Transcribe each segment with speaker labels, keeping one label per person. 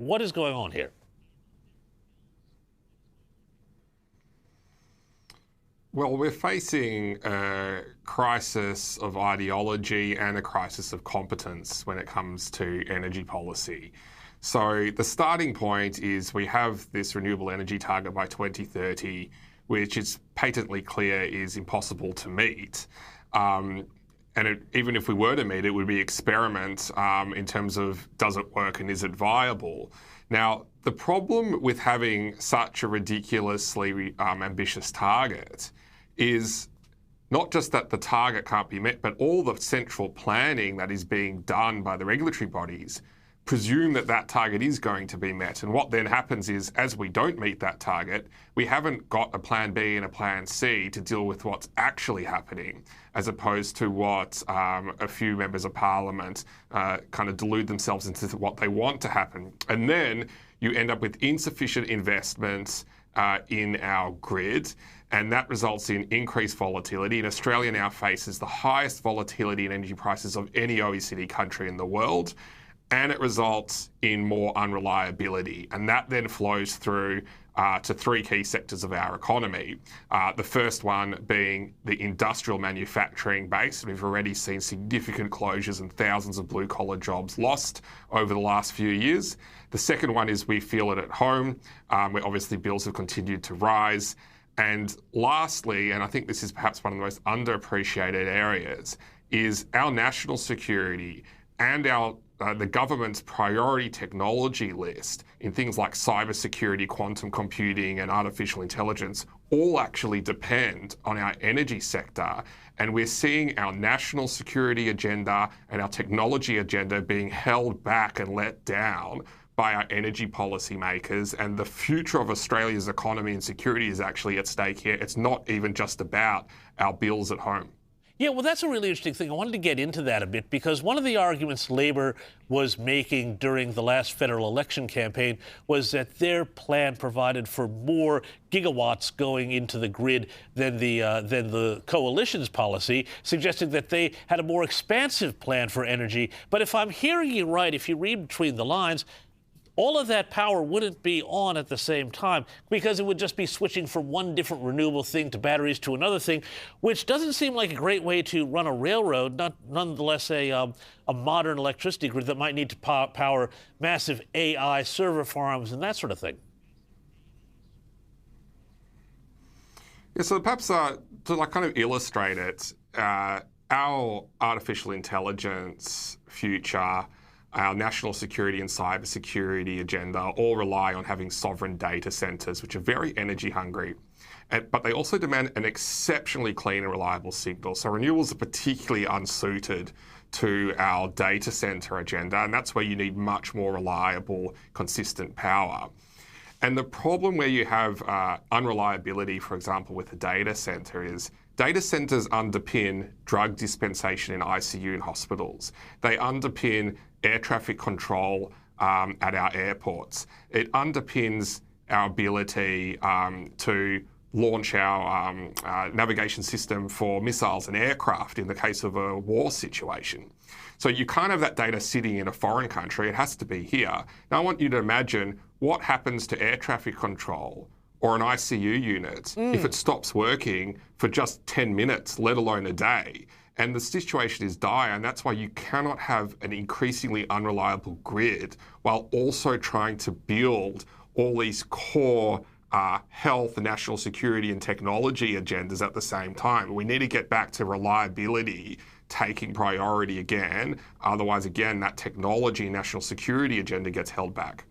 Speaker 1: What is going on here?
Speaker 2: Well, we're facing a crisis of ideology and a crisis of competence when it comes to energy policy. So the starting point is we have this renewable energy target by 2030, which is patently clear is impossible to meet. Even if we were to meet it, it would be experiment in terms of does it work and is it viable. Now, the problem with having such a ridiculously ambitious target is not just that the target can't be met, but all the central planning that is being done by the regulatory bodies presume that that target is going to be met. And what then happens is, as we don't meet that target, we haven't got a plan B and a plan C to deal with what's actually happening, as opposed to what a few members of parliament kind of delude themselves into what they want to happen. And then you end up with insufficient investments in our grid, and that results in increased volatility. And Australia now faces the highest volatility in energy prices of any OECD country in the world, and it results in more unreliability. And that then flows through to three key sectors of our economy. The first one being the industrial manufacturing base. We've already seen significant closures and thousands of blue-collar jobs lost over the last few years. The second one is we feel it at home, where obviously bills have continued to rise. And lastly, and I think this is perhaps one of the most underappreciated areas, is our national security and the government's priority technology list in things like cybersecurity, quantum computing, and artificial intelligence all actually depend on our energy sector. And we're seeing our national security agenda and our technology agenda being held back and let down by our energy policy makers, and the future of Australia's economy and security is actually at stake here. It's not even just about our bills at home.
Speaker 1: Yeah, well, that's a really interesting thing. I wanted to get into that a bit because one of the arguments Labor was making during the last federal election campaign was that their plan provided for more gigawatts going into the grid than the coalition's policy, suggesting that they had a more expansive plan for energy. But if I'm hearing you right, if you read between the lines, all of that power wouldn't be on at the same time because it would just be switching from one different renewable thing to batteries to another thing, which doesn't seem like a great way to run a railroad, nonetheless a modern electricity grid that might need to power massive AI server farms and that sort of thing.
Speaker 2: Yeah, so perhaps to kind of illustrate it, our artificial intelligence future, our national security and cybersecurity agenda all rely on having sovereign data centres, which are very energy hungry. But they also demand an exceptionally clean and reliable signal. So renewables are particularly unsuited to our data centre agenda, and that's where you need much more reliable, consistent power. And the problem where you have unreliability, for example, with a data centre is data centres underpin drug dispensation in ICU and hospitals. They underpin air traffic control at our airports. It underpins our ability to launch our navigation system for missiles and aircraft in the case of a war situation. So you can't have that data sitting in a foreign country. It has to be here. Now I want you to imagine what happens to air traffic control or an ICU unit if it stops working for just 10 minutes, let alone a day. And the situation is dire, and that's why you cannot have an increasingly unreliable grid while also trying to build all these core health, national security and technology agendas at the same time. We need to get back to reliability taking priority again. Otherwise, again, that technology and national security agenda gets held back.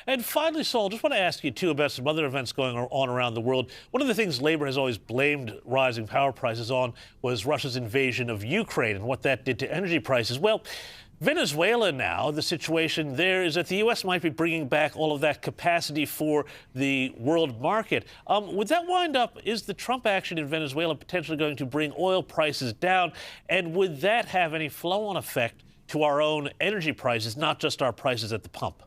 Speaker 1: And finally, Saul, just want to ask you, too, about some other events going on around the world. One of the things Labor has always blamed rising power prices on was Russia's invasion of Ukraine and what that did to energy prices. Well, Venezuela now, the situation there is that the U.S. might be bringing back all of that capacity for the world market. Would that wind up, is the Trump action in Venezuela potentially going to bring oil prices down? And would that have any flow-on effect to our own energy prices, not just our prices at the pump?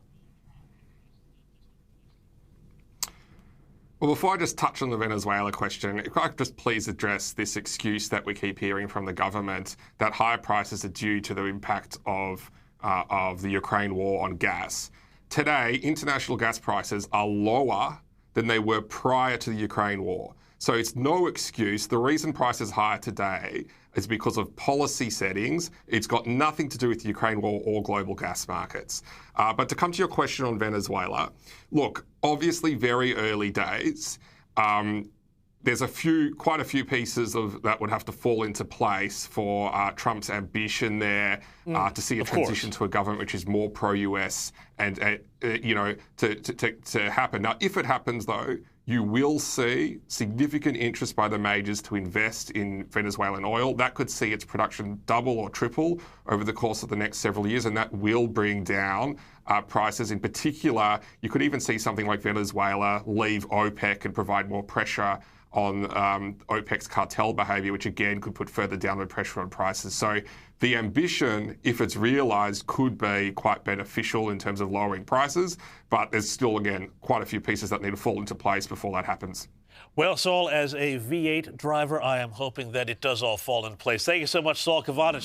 Speaker 2: Well, before I just touch on the Venezuela question, if I could just please address this excuse that we keep hearing from the government that higher prices are due to the impact of the Ukraine war on gas. today, international gas prices are lower than they were prior to the Ukraine war. So it's no excuse. The reason price is higher today is because of policy settings. It's got nothing to do with the Ukraine war or global gas markets. But to come to your question on Venezuela, look, obviously very early days. There's quite a few pieces that would have to fall into place for Trump's ambition there to see a transition to a government which is more pro-US and to happen. Now, if it happens, though, you will see significant interest by the majors to invest in Venezuelan oil. That could see its production double or triple over the course of the next several years, and that will bring down prices. In particular, you could even see something like Venezuela leave OPEC and provide more pressure on OPEC's cartel behaviour, which again could put further downward pressure on prices. So the ambition, if it's realised, could be quite beneficial in terms of lowering prices, but there's still, again, quite a few pieces that need to fall into place before that happens.
Speaker 1: Well, Saul, as a V8 driver, I am hoping that it does all fall in place. Thank you so much, Saul Kavonic.